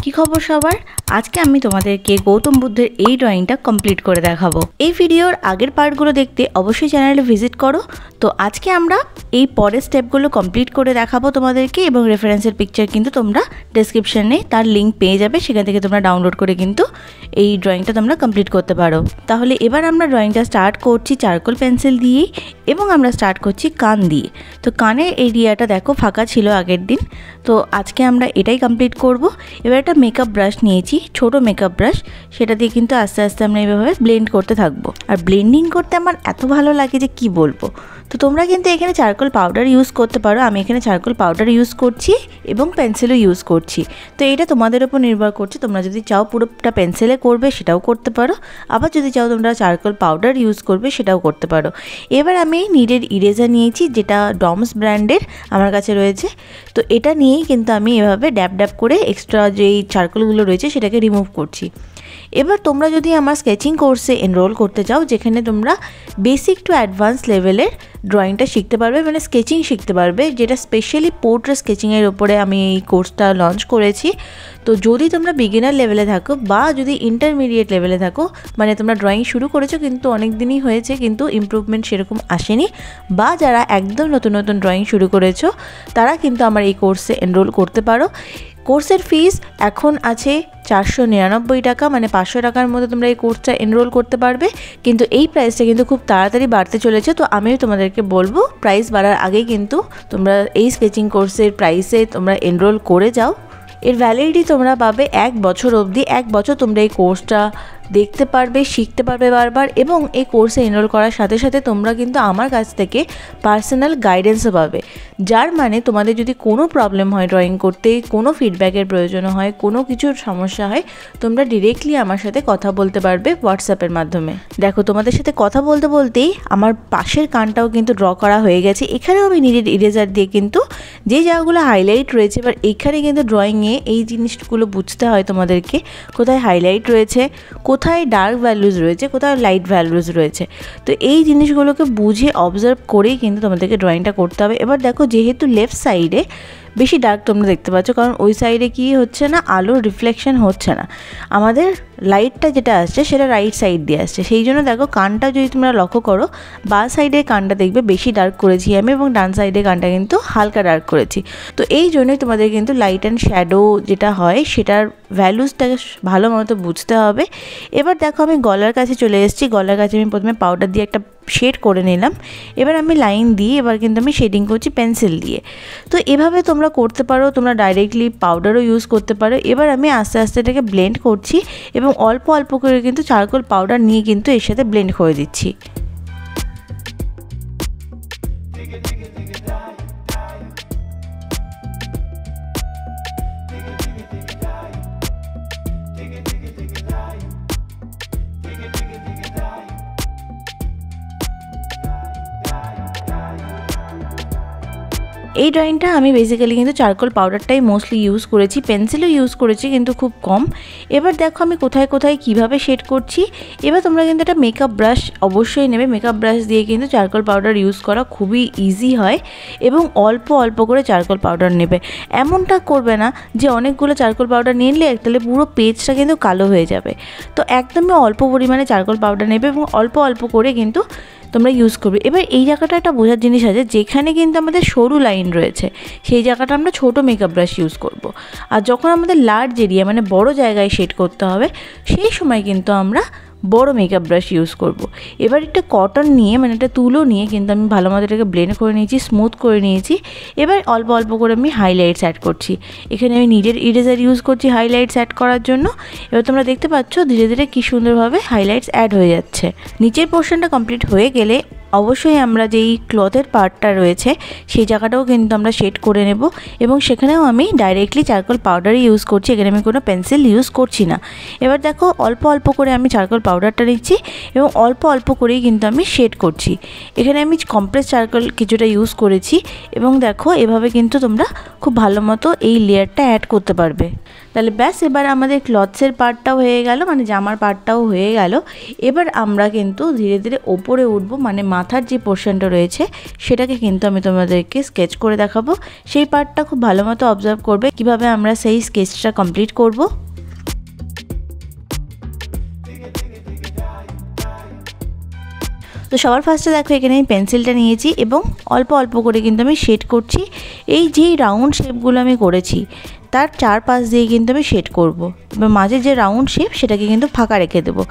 কি খবর সবার? আজকে আমি তোমাদেরকে গৌতম বুদ্ধের এই ড্রয়িংটা কমপ্লিট করে দেখাবো। এই ভিডিওর আগের পার্টগুলো দেখতে অবশ্যই চ্যানেলে ভিজিট করো। তো আজকে আমরা এই পরের স্টেপগুলো কমপ্লিট করে দেখাবো তোমাদেরকে, এবং রেফারেন্সের পিকচার কিন্তু তোমরা ডেসক্রিপশনে তার লিঙ্ক পেয়ে যাবে, সেখান থেকে তোমরা ডাউনলোড করে কিন্তু এই ড্রয়িংটা তোমরা কমপ্লিট করতে পারো। তাহলে এবার আমরা ড্রয়িংটা স্টার্ট করছি চারকোল পেন্সিল দিয়েই, এবং আমরা স্টার্ট করছি কান দিয়ে। তো কানের এরিয়াটা দেখো ফাঁকা ছিল আগের দিন, তো আজকে আমরা এটাই কমপ্লিট করব। এবার একটা মেকআপ ব্রাশ নিয়েছি, ছোট মেকআপ ব্রাশ, সেটা দিয়ে কিন্তু আস্তে আস্তে আমরা এইভাবে ব্লেন্ড করতে থাকবো। আর ব্লেন্ডিং করতে আমার এত ভালো লাগে যে কি বলবো। তো তোমরা কিন্তু এখানে চারকোল পাউডার ইউজ করতে পারো, আমি এখানে চারকোল পাউডার ইউজ করছি এবং পেন্সিলও ইউজ করছি। তো এটা তোমাদের উপর নির্ভর করছে, তোমরা যদি চাও পুরোটা পেন্সিলে করবে সেটাও করতে পারো, আবার যদি চাও তোমরা চারকোল পাউডার ইউজ করবে সেটাও করতে পারো। এবার আমি নিডেড ইরেজার নিয়েছি, যেটা ডমস ব্র্যান্ডের আমার কাছে রয়েছে। তো এটা নিয়েই কিন্তু আমি এভাবে ড্যাব ড্যাব করে এক্সট্রা যেই চারকোলগুলো রয়েছে সেটাকে রিমুভ করছি। এবার তোমরা যদি আমার স্কেচিং কোর্সে এনরোল করতে চাও, যেখানে তোমরা বেসিক টু অ্যাডভান্স লেভেলের ড্রয়িংটা শিখতে পারবে, মানে স্কেচিং শিখতে পারবে, যেটা স্পেশালি পোর্ট্রেট স্কেচিংয়ের ওপরে আমি এই কোর্সটা লঞ্চ করেছি। তো যদি তোমরা বিগিনার লেভেলে থাকো বা যদি ইন্টারমিডিয়েট লেভেলে থাকো, মানে তোমরা ড্রয়িং শুরু করেছো কিন্তু অনেক দিনই হয়েছে কিন্তু ইমপ্রুভমেন্ট সেরকম আসেনি, বা যারা একদম নতুন নতুন ড্রয়িং শুরু করেছো, তারা কিন্তু আমার এই কোর্সে এনরোল করতে পারো। কোর্সের ফিস এখন আছে 499 টাকা, মানে 500 টাকার মধ্যে তোমরা এই কোর্সটা এনরোল করতে পারবে। কিন্তু এই প্রাইসটা কিন্তু খুব তাড়াতাড়ি বাড়তে চলেছে, তো আমিও তোমাদেরকে বলবো প্রাইস বাড়ার আগেই কিন্তু তোমরা এই স্কেচিং কোর্সের প্রাইসে তোমরা এনরোল করে যাও। এর ভ্যালিডিটি তোমরা পাবে 1 বছর অবধি। 1 বছর তোমরা এই কোর্সটা দেখতে পারবে, শিখতে পারবে বারবার, এবং এই কোর্সে এনরোল করার সাথে সাথে তোমরা কিন্তু আমার কাছ থেকে পার্সোনাল গাইডেন্সও পাবে। যার মানে তোমাদের যদি কোনো প্রবলেম হয় ড্রয়িং করতে, কোনো ফিডব্যাকের প্রয়োজন হয়, কোনো কিছুর সমস্যা হয়, তোমরা ডিরেক্টলি আমার সাথে কথা বলতে পারবে হোয়াটসঅ্যাপের মাধ্যমে। দেখো, তোমাদের সাথে কথা বলতে বলতেই আমার পাশের কানটাও কিন্তু ড্র করা হয়ে গেছে। এখানেও আমি নিডেড ইরেজার দিয়ে কিন্তু যে জায়গাগুলো হাইলাইট রয়েছে, এবার এখানে কিন্তু ড্রয়িংয়ে এই জিনিসগুলো বুঝতে হয় তোমাদেরকে, কোথায় হাইলাইট রয়েছে, কোথায় ডার্ক ভ্যালুজ রয়েছে, কোথায় লাইট ভ্যালুজ রয়েছে। তো এই জিনিসগুলোকে বুঝে অবজার্ভ করেই কিন্তু তোমাদেরকে ড্রয়িংটা করতে হবে। এবার দেখো, যেহেতু লেফট সাইডে বেশি ডার্ক তোমরা দেখতে পাচ্ছ, কারণ ওই সাইডে কি হচ্ছে না, আলোর রিফ্লেকশন হচ্ছে না, আমাদের লাইটটা যেটা আসছে সেটা রাইট সাইড দিয়ে আসছে। সেই জন্য দেখো, কানটা যদি তোমরা লক্ষ্য করো, বা সাইডের কানটা দেখবে বেশি ডার্ক করেছি আমি, এবং ডান সাইডের কানটা কিন্তু হালকা ডার্ক করেছি। তো এই জন্যই তোমাদের কিন্তু লাইট অ্যান্ড শ্যাডো যেটা হয় সেটার ভ্যালুসটাকে ভালো মতো বুঝতে হবে। এবার দেখো, আমি গলার কাছে চলে এসেছি। গলার কাছে আমি প্রথমে পাউডার দিয়ে একটা শেড করে নিলাম। এবার আমি লাইন দিয়ে এবার কিন্তু আমি শেডিং করছি পেন্সিল দিয়ে। তো এভাবে তোমরা করতে পারো, তোমরা ডাইরেক্টলি পাউডারও ইউজ করতে পারো। এবার আমি আস্তে আস্তে এটাকে ব্লেন্ড করছি, এবং অল্প অল্প করে কিন্তু চারকোল পাউডার নিয়ে কিন্তু এর সাথে ব্লেন্ড করে দিচ্ছি। এই ড্রয়িংটা আমি বেসিক্যালি কিন্তু চারকোল পাউডারটাই মোস্টলি ইউজ করেছি, পেন্সিলও ইউজ করেছি কিন্তু খুব কম। এবার দেখো আমি কোথায় কোথায় কিভাবে শেড করছি। এবার তোমরা কিন্তু একটা মেকআপ ব্রাশ অবশ্যই নেবে। মেকআপ ব্রাশ দিয়ে কিন্তু চারকোল পাউডার ইউজ করা খুবই ইজি হয়, এবং অল্প অল্প করে চারকোল পাউডার নেবে। এমনটা করবে না যে অনেকগুলো চারকোল পাউডার নিয়ে নিলে তাহলে পুরো পেজটা কিন্তু কালো হয়ে যাবে। তো একদমই অল্প পরিমাণে চারকোল পাউডার নেবে, এবং অল্প অল্প করে কিন্তু তোমরা ইউজ করবে। এবার এই জায়গাটা একটা বোঝার জিনিস আছে, যেখানে কিন্তু আমাদের সরু লাইন রয়েছে সেই জায়গাটা আমরা ছোটো মেকআপ ব্রাশ ইউজ করব। আর যখন আমাদের লার্জ এরিয়া মানে বড় জায়গায় শেড করতে হবে, সেই সময় কিন্তু আমরা বড় মেকআপ ব্রাশ ইউজ করব। এবার একটা কটন নিয়ে, মানে একটা তুলো নিয়ে কিন্তু আমি ভালো মতো এটাকে ব্লেন্ড করে নিয়েছি, স্মুথ করে নিয়েছি। এবার অল্প অল্প করে আমি হাইলাইটস অ্যাড করছি। এখানে আমি নিডেড ইরেজার ইউজ করছি হাইলাইটস অ্যাড করার জন্য। এবার তোমরা দেখতে পাচ্ছ ধীরে ধীরে কী সুন্দরভাবে হাইলাইটস অ্যাড হয়ে যাচ্ছে। নিচের পোর্শনটা কমপ্লিট হয়ে গেলে অবশ্যই আমরা যেই ক্লথের পার্টটা রয়েছে সেই জায়গাটাও কিন্তু আমরা শেড করে নেব, এবং সেখানেও আমি ডাইরেক্টলি চারকোল পাউডারই ইউজ করছি, এখানে আমি কোনো পেন্সিল ইউজ করছি না। এবার দেখো, অল্প অল্প করে আমি চারকোল পাউডারটা নিচ্ছি, এবং অল্প অল্প করেই কিন্তু আমি শেড করছি। এখানে আমি কমপ্রেস চারকোল কিছুটা ইউজ করেছি, এবং দেখো এভাবে কিন্তু তোমরা খুব ভালো মতো এই লেয়ারটা অ্যাড করতে পারবে। তাহলে ব্যাস এবার আমাদের ক্লথসের পার্টটাও হয়ে গেল, মানে জামার পার্টটাও হয়ে গেল। এবার আমরা কিন্তু ধীরে ধীরে ওপরে উঠবো, মানে মাথার যে পোর্শনটা রয়েছে সেটাকে কিন্তু আমি তোমাদেরকে স্কেচ করে দেখাবো। সেই পার্টটা খুব ভালো মতো অবজার্ভ করবে কিভাবে আমরা সেই স্কেচটা কমপ্লিট করব। তো সবার ফার্স্টে দেখো এখানে আমি পেন্সিলটা নিয়েছি এবং অল্প অল্প করে কিন্তু আমি শেড করছি। এই যেই রাউন্ড শেপগুলো আমি করেছি তার চারপাশ দিয়ে কিন্তু আমি শেড করব, এবার মাঝে যে রাউন্ড শেপ সেটাকে কিন্তু ফাঁকা রেখে দেবো।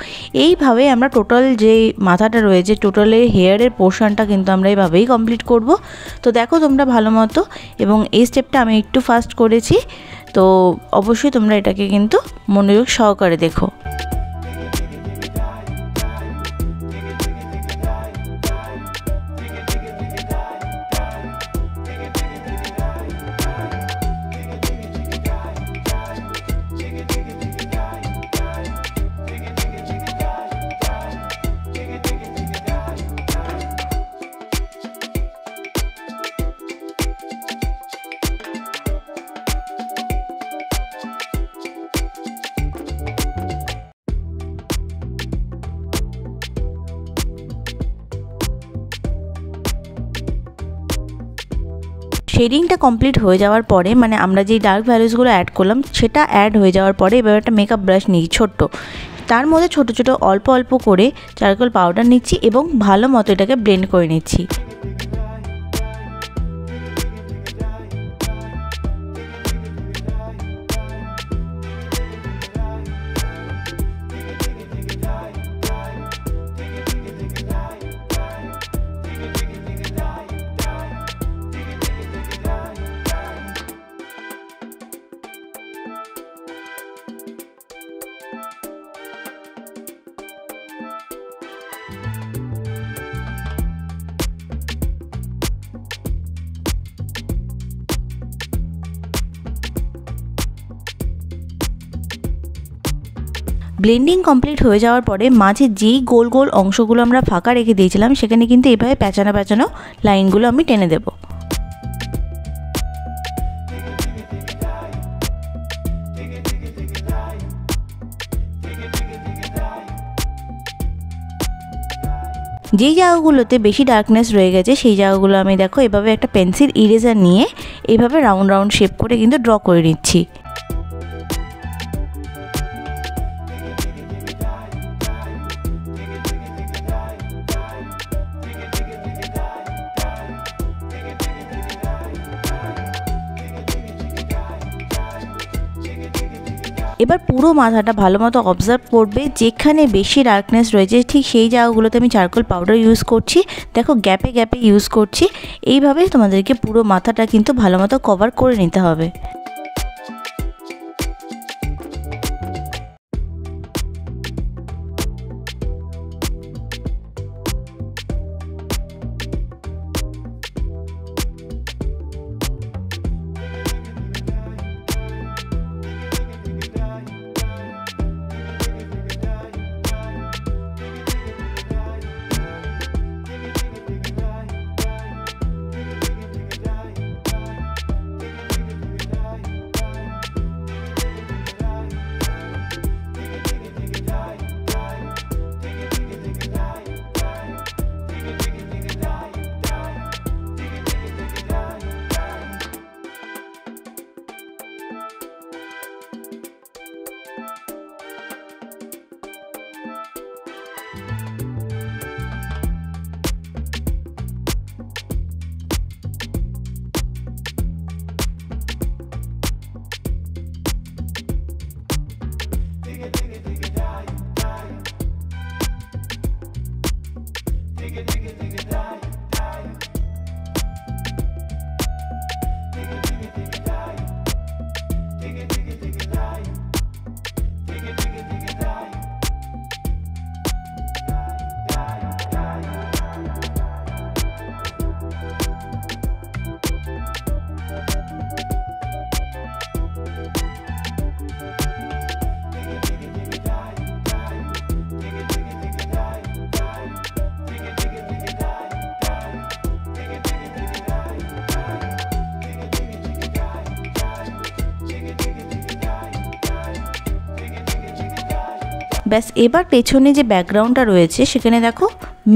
এইভাবে আমরা টোটাল যে মাথাটা রয়েছে, টোটালের হেয়ারের পোর্শনটা কিন্তু আমরা এইভাবেই কমপ্লিট করব। তো দেখো তোমরা ভালো মতো, এবং এই স্টেপটা আমি একটু ফাস্ট করেছি, তো অবশ্যই তোমরা এটাকে কিন্তু মনোযোগ সহকারে দেখো। শেডিংটা কমপ্লিট হয়ে যাওয়ার পরে, মানে আমরা যেই ডার্ক ভ্যালুসগুলো অ্যাড করলাম সেটা অ্যাড হয়ে যাওয়ার পরে এবার একটা মেকআপ ব্রাশ নিই ছোট্ট, তার মধ্যে ছোট ছোট অল্প অল্প করে চারকোল পাউডার নিচ্ছি এবং ভালো মতো এটাকে ব্লেন্ড করে নিচ্ছি। ব্লেন্ডিং কমপ্লিট হয়ে যাওয়ার পরে মাঝে যেই গোল গোল অংশগুলো আমরা ফাঁকা রেখে দিয়েছিলাম সেখানে কিন্তু এভাবে প্যাঁচানো প্যাঁচানো লাইনগুলো আমি টেনে দেবো। যেই জায়গাগুলোতে বেশি ডার্কনেস রয়ে গেছে সেই জায়গাগুলো আমি দেখো এভাবে একটা পেন্সিল ইরেজার নিয়ে এইভাবে রাউন্ড রাউন্ড শেপ করে কিন্তু ড্র করে নিচ্ছি। এবার পুরো মাথাটা ভালো মতো অবজার্ভ করবে, যেখানে বেশি ডার্কনেস রয়েছে ঠিক সেই জায়গাগুলোতে আমি চারকোল পাউডার ইউজ করছি। দেখো গ্যাপে গ্যাপে ইউজ করছি। এইভাবেই তোমাদেরকে পুরো মাথাটা কিন্তু ভালো মতো কভার করে নিতে হবে। ব্যাস এবার পেছনে যে ব্যাকগ্রাউন্ডটা রয়েছে সেখানে দেখো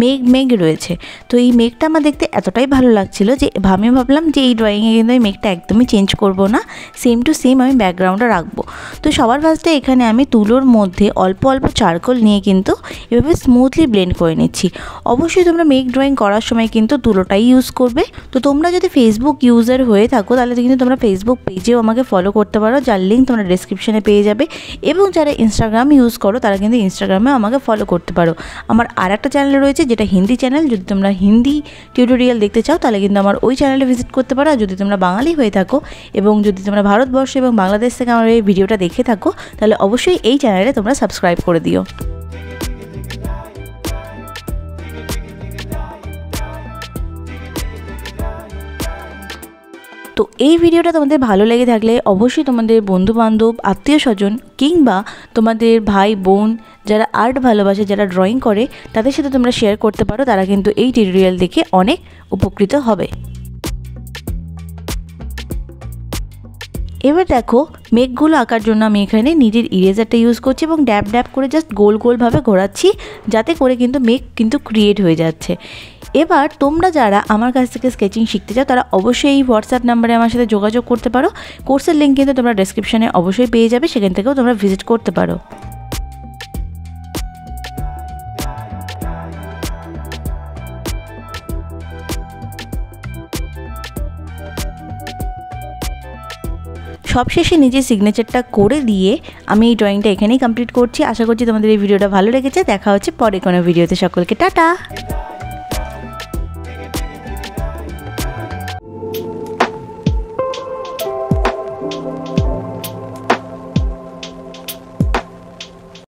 মেঘ মেঘ রয়েছে। তো এই মেঘটা আমার দেখতে এতটাই ভালো লাগছিল যে আমি ভাবলাম যে এই ড্রয়িংয়ে কিন্তু আমি মেঘটা একদমই চেঞ্জ করব না, সেম টু সেম আমি ব্যাকগ্রাউন্ডটা রাখবো। তো সবার ফার্স্টে এখানে আমি তুলোর মধ্যে অল্প অল্প চারকোল নিয়ে কিন্তু এভাবে স্মুথলি ব্লেন্ড করে নিচ্ছি। অবশ্যই তোমরা মেঘ ড্রয়িং করার সময় কিন্তু তুলোটাই ইউজ করবে। তো তোমরা যদি ফেসবুক ইউজার হয়ে থাকো তাহলে কিন্তু তোমরা ফেসবুক পেজেও আমাকে ফলো করতে পারো, যার লিঙ্ক তোমরা ডেসক্রিপশনে পেয়ে যাবে। এবং যারা ইনস্টাগ্রাম ইউজ করো তারা কিন্তু ইনস্টাগ্রামেও আমাকে ফলো করতে পারো। আমার আর একটা চ্যানেল রয়েছে যেটা হিন্দি চ্যানেল, যদি তোমরা হিন্দি টিউটোরিয়াল দেখতে চাও তাহলে কিন্তু আমার ওই চ্যানেলে ভিজিট করতে পারো। আর যদি তোমরা বাঙালি হয়ে থাকো এবং যদি তোমরা ভারতবর্ষ এবং বাংলাদেশ থেকে আমার এই ভিডিওটা দেখে থাকো তাহলে অবশ্যই এই চ্যানেলে তোমরা সাবস্ক্রাইব করে দিও। তো এই ভিডিওটা তোমাদের ভালো লেগে থাকলে অবশ্যই তোমাদের বন্ধুবান্ধব, আত্মীয় স্বজন কিংবা তোমাদের ভাই বোন যারা আর্ট ভালোবাসে, যারা ড্রয়িং করে তাদের সাথে তোমরা শেয়ার করতে পারো। তারা কিন্তু এই টিউটোরিয়াল দেখে অনেক উপকৃত হবে। এবার দেখো মেঘগুলো আঁকার জন্য আমি এখানে নিজের ইরেজারটা ইউজ করছি এবং ড্যাব ড্যাব করে জাস্ট গোল গোলভাবে ঘোরাচ্ছি, যাতে করে কিন্তু মেঘ কিন্তু ক্রিয়েট হয়ে যাচ্ছে। এবার তোমরা যারা আমার কাছ থেকে স্কেচিং শিখতে চাও তারা অবশ্যই এই হোয়াটসঅ্যাপ নাম্বারে আমার সাথে যোগাযোগ করতে পারো। কোর্সের লিঙ্ক কিন্তু তোমরা ডেসক্রিপশনে অবশ্যই পেয়ে যাবে, সেখান থেকেও তোমরা ভিজিট করতে পারো। সবশেষে নিজের সিগনেচারটা করে দিয়ে আমি এই ড্রয়িংটা এখানেই কমপ্লিট করছি। আশা করছি তোমাদের এই ভিডিওটা ভালো লেগেছে। দেখা হচ্ছে পরে কোনো ভিডিওতে। সকলকে টাটা।